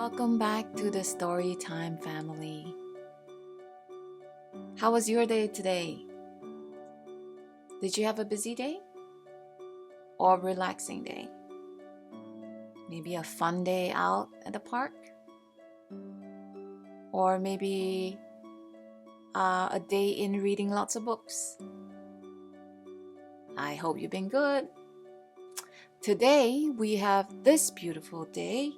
Welcome back to the Story Time family. How was your day today? Did you have a busy day or relaxing day? Maybe a fun day out at the park? Or maybe a day in reading lots of books? I hope you've been good. Today we have this beautiful day.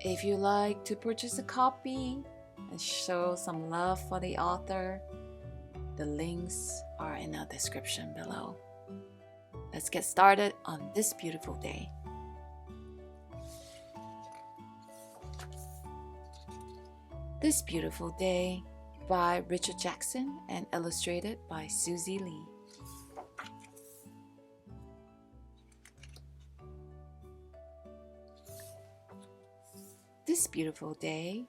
If you like to purchase a copy and show some love for the author, the links are in the description below. Let's get started on this beautiful day. This Beautiful Day by Richard Jackson and illustrated by Susie Lee. This beautiful day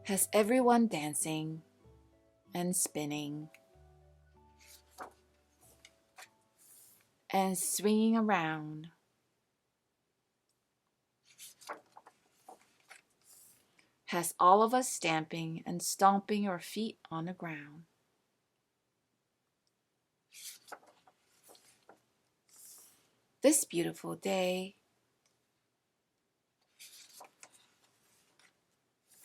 has everyone dancing and spinning and swinging around. Has all of us stamping and stomping our feet on the ground. This beautiful day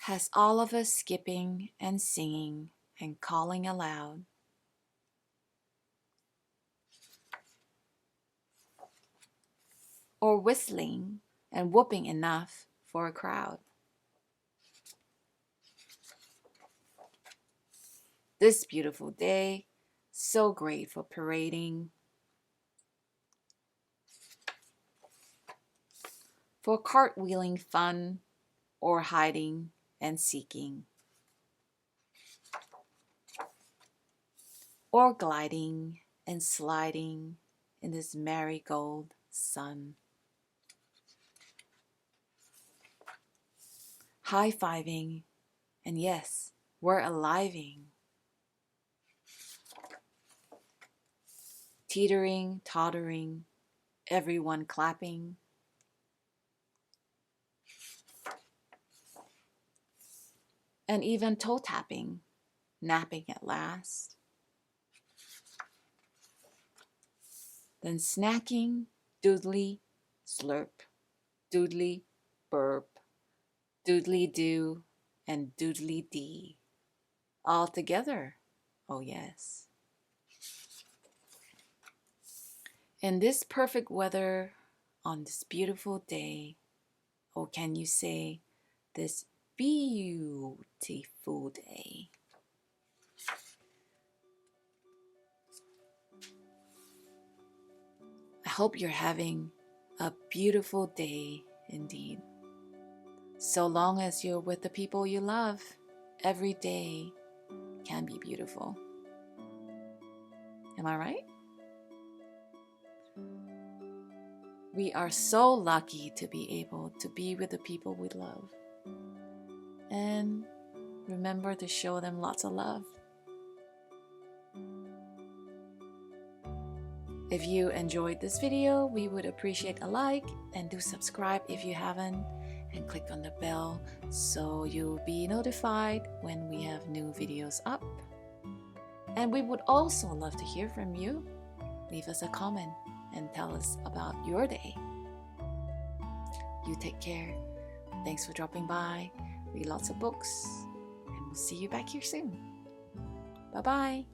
has all of us skipping and singing and calling aloud. Or whistling and whooping enough for a crowd. This beautiful day, so great for parading, for cartwheeling fun, or hiding and seeking, or gliding and sliding in this marigold sun. High-fiving, and yes, we're aliving. Teetering, tottering, everyone clapping. And even toe-tapping, napping at last. Then snacking, doodly, slurp, doodly, burp, doodly-do, and doodly-dee. All together, oh yes. In this perfect weather, on this beautiful day, oh, can you say this beautiful day? I hope you're having a beautiful day indeed. So long as you're with the people you love, every day can be beautiful. Am I right? We are so lucky to be able to be with the people we love. And remember to show them lots of love. If you enjoyed this video, we would appreciate a like, and do subscribe if you haven't, and click on the bell so you'll be notified when we have new videos up. And we would also love to hear from you. Leave us a comment and tell us about your day. You take care. Thanks for dropping by. Read lots of books, and we'll see you back here soon. Bye-bye.